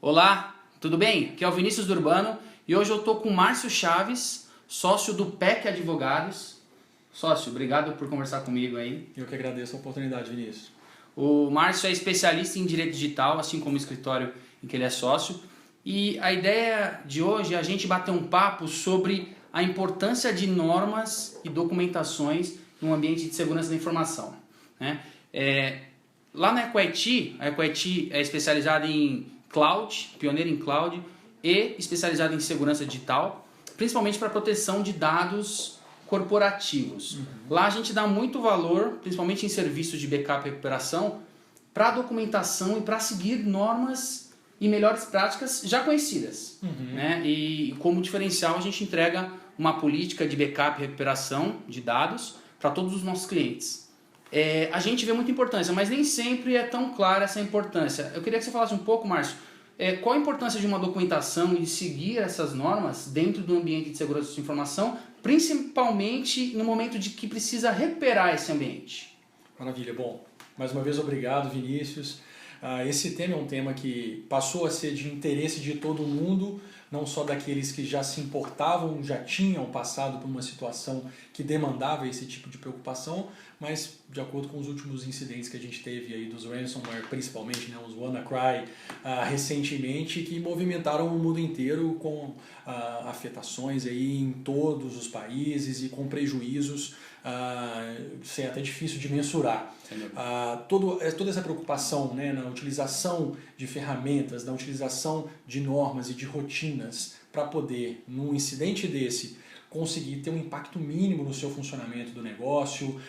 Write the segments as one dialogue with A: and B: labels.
A: Olá, tudo bem? Aqui é o Vinícius do Urbano e hoje eu estou com o Márcio Chaves, sócio do PEC Advogados. Sócio, obrigado por conversar comigo aí.
B: Eu que agradeço a oportunidade, Vinícius.
A: O Márcio é especialista em direito digital, assim como o escritório em que ele é sócio. E a ideia de hoje é a gente bater um papo sobre a importância de normas e documentações no ambiente de segurança da informação, né? Lá na EcoIT, a EcoIT é especializada em cloud, pioneira em cloud e especializada em segurança digital, principalmente para proteção de dados corporativos. Lá a gente dá muito valor, principalmente em serviços de backup e recuperação, para a documentação e para seguir normas e melhores práticas já conhecidas. Né? E como diferencial a gente entrega uma política de backup e recuperação de dados para todos os nossos clientes. A gente vê muita importância, mas nem sempre é tão clara essa importância. Eu queria que você falasse um pouco, Márcio, qual a importância de uma documentação e de seguir essas normas dentro do ambiente de segurança de informação, principalmente no momento de que precisa recuperar esse ambiente?
B: Maravilha. Bom, mais uma vez obrigado, Vinícius. Esse tema é um tema que passou a ser de interesse de todo mundo, não só daqueles que já se importavam, já tinham passado por uma situação que demandava esse tipo de preocupação, mas de acordo com os últimos incidentes que a gente teve aí dos ransomware, principalmente, né, os WannaCry, recentemente, que movimentaram o mundo inteiro com afetações aí em todos os países e com prejuízos isso é até difícil de mensurar. Toda essa preocupação, né, na utilização de ferramentas, na utilização de normas e de rotinas para poder, num incidente desse, conseguir ter um impacto mínimo no seu funcionamento do negócio,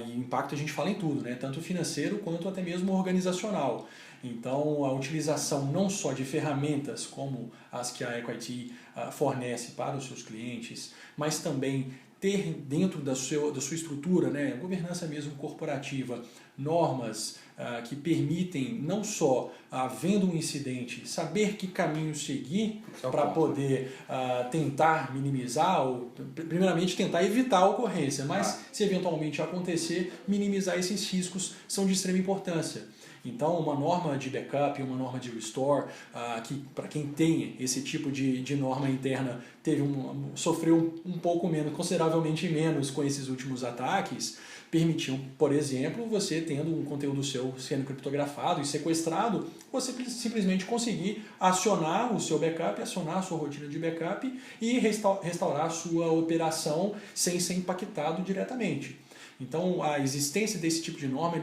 B: e impacto a gente fala em tudo, né, tanto financeiro quanto até mesmo organizacional. Então a utilização não só de ferramentas como as que a EcoIT fornece para os seus clientes, mas também ter dentro da sua estrutura, né, governança mesmo corporativa, normas que permitem não só, havendo um incidente, saber que caminho seguir para poder tentar minimizar, ou primeiramente tentar evitar a ocorrência, mas se eventualmente acontecer, minimizar esses riscos são de extrema importância. Então, uma norma de backup, uma norma de restore, que para quem tem esse tipo de norma interna sofreu um pouco menos, consideravelmente menos com esses últimos ataques, permitiam, por exemplo, você tendo um conteúdo seu sendo criptografado e sequestrado, você simplesmente conseguir acionar o seu backup, acionar a sua rotina de backup e restaurar a sua operação sem ser impactado diretamente. Então, a existência desse tipo de norma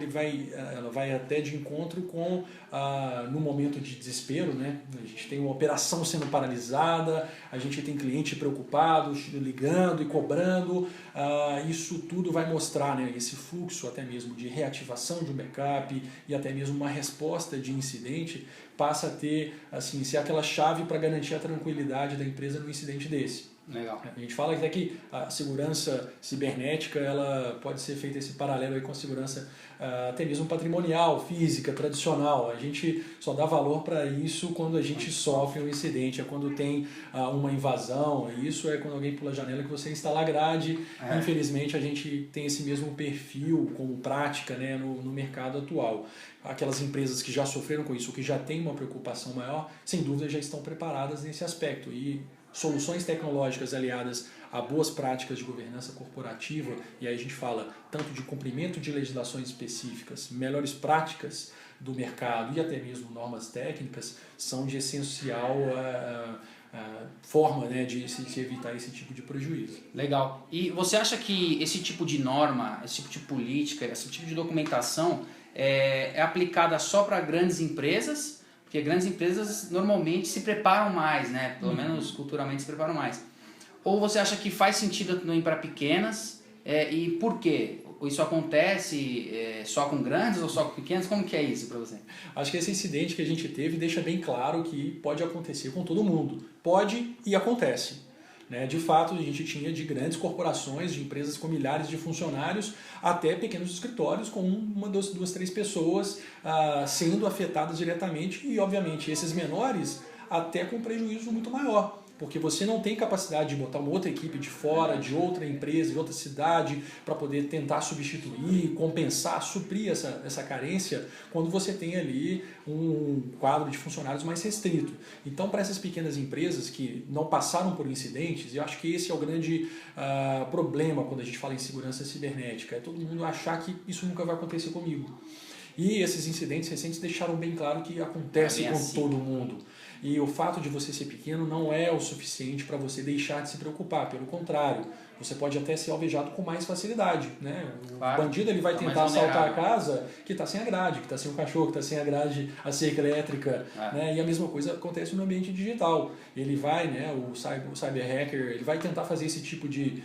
B: ela vai até de encontro com, no momento de desespero, né? A gente tem uma operação sendo paralisada, a gente tem cliente preocupado, ligando e cobrando. Isso tudo vai mostrar, né, esse fluxo até mesmo de reativação de um backup e até mesmo uma resposta de incidente passa a ter, assim, ser aquela chave para garantir a tranquilidade da empresa num incidente desse.
A: Legal.
B: A gente fala até que a segurança cibernética ela pode ser feita esse paralelo aí com a segurança até mesmo patrimonial, física, tradicional. A gente só dá valor para isso quando a gente sofre um incidente, é quando tem uma invasão, isso é quando alguém pula a janela que você instala a grade. Infelizmente a gente tem esse mesmo perfil como prática, né, no mercado atual. Aquelas empresas que já sofreram com isso, que já têm uma preocupação maior, sem dúvida já estão preparadas nesse aspecto. E soluções tecnológicas aliadas a boas práticas de governança corporativa, e aí a gente fala tanto de cumprimento de legislações específicas, melhores práticas do mercado e até mesmo normas técnicas, são de essencial forma, né, de se evitar esse tipo de prejuízo.
A: Legal. E você acha que esse tipo de norma, esse tipo de política, esse tipo de documentação é aplicada só para grandes empresas? Porque grandes empresas normalmente se preparam mais, né? Pelo menos culturalmente se preparam mais. Ou você acha que faz sentido também para pequenas? E por quê? Isso acontece só com grandes ou só com pequenas? Como que é isso para você?
B: Acho que esse incidente que a gente teve deixa bem claro que pode acontecer com todo mundo. Pode e acontece. De fato, a gente tinha de grandes corporações, de empresas com milhares de funcionários, até pequenos escritórios com uma, duas, três pessoas sendo afetadas diretamente e, obviamente, esses menores até com prejuízo muito maior. porque você não tem capacidade de botar uma outra equipe de fora, de outra empresa, de outra cidade, para poder tentar substituir, compensar, suprir essa carência, quando você tem ali um quadro de funcionários mais restrito. Então, para essas pequenas empresas que não passaram por incidentes, eu acho que esse é o grande problema quando a gente fala em segurança cibernética, é todo mundo achar que isso nunca vai acontecer comigo. E esses incidentes recentes deixaram bem claro que acontece com todo mundo. E o fato de você ser pequeno não é o suficiente para você deixar de se preocupar. Pelo contrário, você pode até ser alvejado com mais facilidade. Né? O bandido ele vai tentar assaltar a casa que está sem a grade, que está sem o cachorro, que está sem a grade, a cerca elétrica. Né? E a mesma coisa acontece no ambiente digital. Ele vai, né, o cyber hacker, ele vai tentar fazer esse tipo de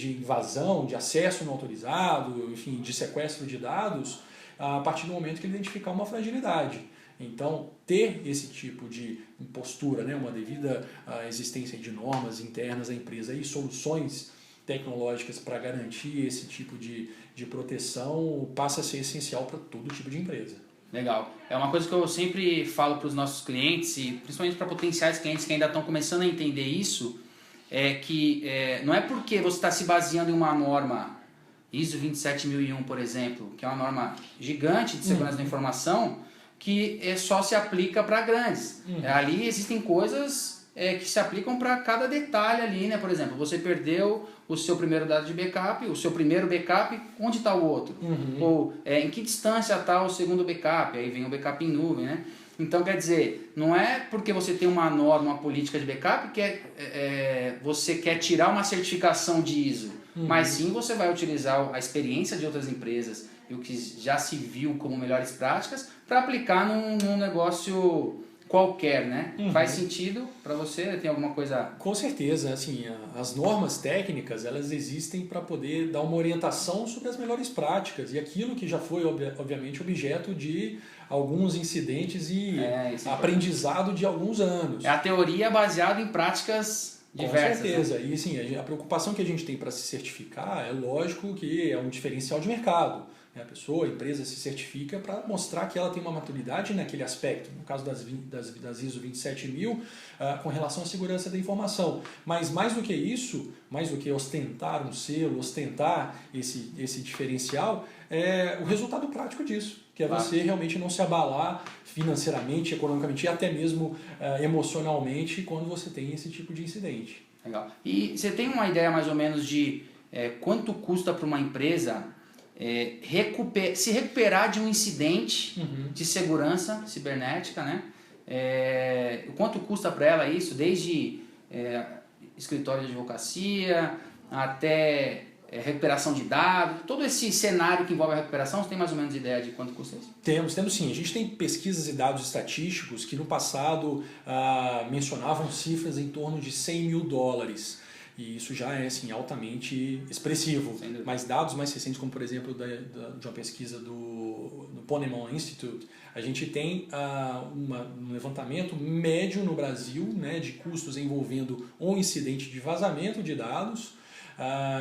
B: invasão, de acesso não autorizado, enfim, de sequestro de dados, a partir do momento que ele identificar uma fragilidade. Então, ter esse tipo de postura, né, uma devida existência de normas internas à empresa e soluções tecnológicas para garantir esse tipo de proteção passa a ser essencial para todo tipo de empresa.
A: Legal. É uma coisa que eu sempre falo para os nossos clientes, e principalmente para potenciais clientes que ainda estão começando a entender isso, é que não é porque você está se baseando em uma norma ISO 27001, por exemplo, que é uma norma gigante de segurança da informação, que só se aplica para grandes. Ali existem coisas que se aplicam para cada detalhe ali, né? Por exemplo, você perdeu o seu primeiro dado de backup, o seu primeiro backup, onde está o outro? Ou em que distância está o segundo backup? Aí vem o backup em nuvem, né? Então, quer dizer, não é porque você tem uma norma, uma política de backup que você quer tirar uma certificação de ISO. Mas sim você vai utilizar a experiência de outras empresas e o que já se viu como melhores práticas para aplicar num negócio qualquer, né? Faz sentido para você? Tem alguma coisa?
B: Com certeza, assim, as normas técnicas, elas existem para poder dar uma orientação sobre as melhores práticas e aquilo que já foi, obviamente, objeto de alguns incidentes e aprendizado de alguns anos.
A: É a teoria baseada em práticas diversas.
B: Com certeza.
A: Né?
B: E assim, a preocupação que a gente tem para se certificar é lógico que é um diferencial de mercado. A pessoa, a empresa se certifica para mostrar que ela tem uma maturidade naquele aspecto, no caso das ISO 27000, com relação à segurança da informação. Mas mais do que isso, mais do que ostentar um selo, ostentar esse diferencial, é o resultado prático disso, que é você realmente não se abalar financeiramente, economicamente e até mesmo emocionalmente quando você tem esse tipo de incidente.
A: Legal. E você tem uma ideia mais ou menos de quanto custa para uma empresa se recuperar de um incidente de segurança cibernética, né? Quanto custa para ela isso, desde escritório de advocacia até recuperação de dados, todo esse cenário que envolve a recuperação, você tem mais ou menos ideia de quanto custa isso?
B: Temos sim. A gente tem pesquisas e dados estatísticos que no passado mencionavam cifras em torno de $100 mil. E isso já é assim, altamente expressivo. Mas dados mais recentes, como por exemplo de uma pesquisa do Ponemon Institute, a gente tem um levantamento médio no Brasil, né, de custos envolvendo um incidente de vazamento de dados,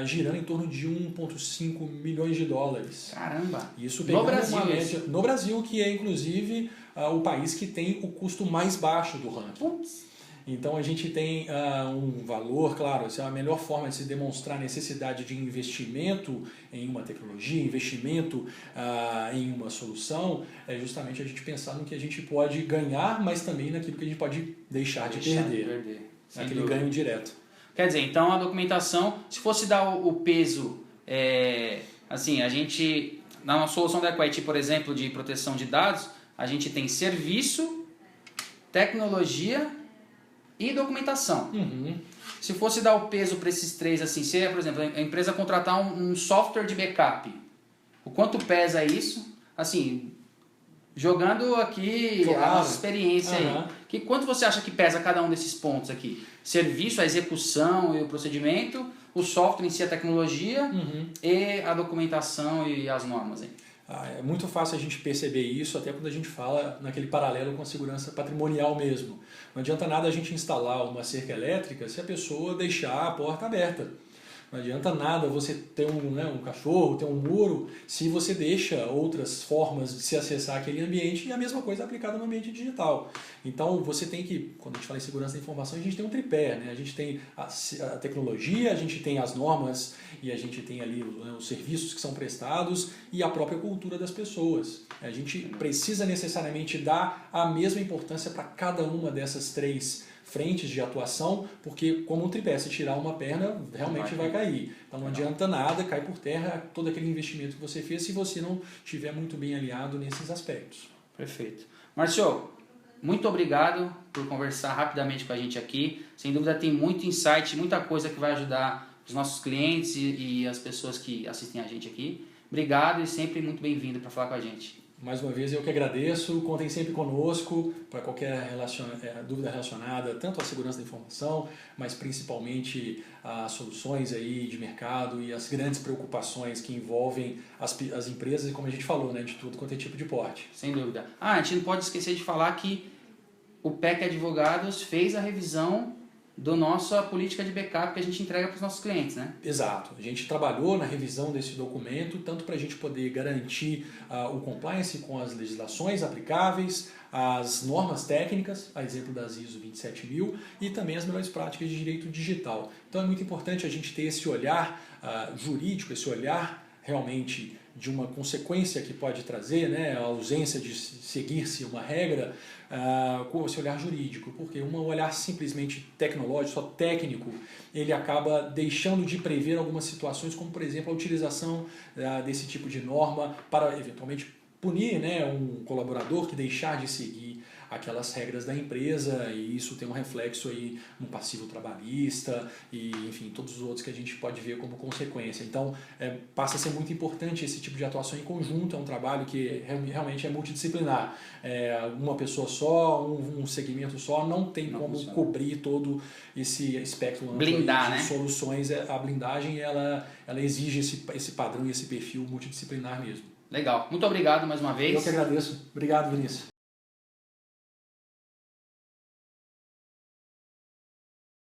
B: girando em torno de $1,5 milhões.
A: Caramba!
B: Isso
A: no Brasil,
B: uma média, no Brasil, que é inclusive o país que tem o custo mais baixo do ranking.
A: Putz.
B: Então a gente tem um valor, claro, essa é a melhor forma de se demonstrar a necessidade de investimento em uma tecnologia, investimento em uma solução, é justamente a gente pensar no que a gente pode ganhar, mas também naquilo que a gente pode deixar de perder. Aquele ganho direto.
A: Quer dizer, então a documentação, se fosse dar o peso, assim, a gente, na nossa solução da Equity, por exemplo, de proteção de dados, a gente tem serviço, tecnologia e documentação. Se fosse dar o peso para esses três, assim, se, por exemplo, a empresa contratar um software de backup, o quanto pesa isso? Assim, jogando aqui a nossa experiência aí. Quanto você acha que pesa cada um desses pontos aqui? Serviço, a execução e o procedimento, o software em si, a tecnologia e a documentação e as normas aí.
B: É muito fácil a gente perceber isso até quando a gente fala naquele paralelo com a segurança patrimonial mesmo. Não adianta nada a gente instalar uma cerca elétrica se a pessoa deixar a porta aberta. Não adianta nada você ter um cachorro, ter um muro, se você deixa outras formas de se acessar aquele ambiente, e a mesma coisa é aplicada no ambiente digital. Então você tem que, quando a gente fala em segurança da informação, a gente tem um tripé, né? A gente tem a tecnologia, a gente tem as normas e a gente tem ali os serviços que são prestados e a própria cultura das pessoas. A gente precisa necessariamente dar a mesma importância para cada uma dessas três frentes de atuação, porque como um tripé, se tirar uma perna, realmente vai cair. Então não adianta nada, cai por terra todo aquele investimento que você fez se você não estiver muito bem alinhado nesses aspectos.
A: Perfeito. Márcio, muito obrigado por conversar rapidamente com a gente aqui. Sem dúvida tem muito insight, muita coisa que vai ajudar os nossos clientes e as pessoas que assistem a gente aqui. Obrigado e sempre muito bem-vindo para falar com a gente.
B: Mais uma vez eu que agradeço, contem sempre conosco para qualquer dúvida relacionada tanto à segurança da informação, mas principalmente às soluções aí de mercado e as grandes preocupações que envolvem as empresas e como a gente falou, né, de tudo quanto é tipo de porte.
A: Sem dúvida. A gente não pode esquecer de falar que o PEC Advogados fez a revisão da nossa política de backup que a gente entrega para os nossos clientes, né?
B: Exato. A gente trabalhou na revisão desse documento, tanto para a gente poder garantir o compliance com as legislações aplicáveis, as normas técnicas, a exemplo das ISO 27000, e também as melhores práticas de direito digital. Então é muito importante a gente ter esse olhar jurídico, esse olhar realmente de uma consequência que pode trazer, né, a ausência de seguir-se uma regra, com esse olhar jurídico, porque um olhar simplesmente tecnológico, só técnico, ele acaba deixando de prever algumas situações, como por exemplo a utilização desse tipo de norma para eventualmente punir, né, um colaborador que deixar de seguir aquelas regras da empresa, e isso tem um reflexo aí no passivo trabalhista e, enfim, todos os outros que a gente pode ver como consequência. Então, passa a ser muito importante esse tipo de atuação em conjunto, é um trabalho que realmente é multidisciplinar. Uma pessoa só, um segmento só, não tem como cobrir todo esse espectro amplo de soluções. A blindagem, ela exige esse padrão e esse perfil multidisciplinar mesmo.
A: Legal. Muito obrigado mais uma vez.
B: Eu que agradeço. Obrigado, Vinícius.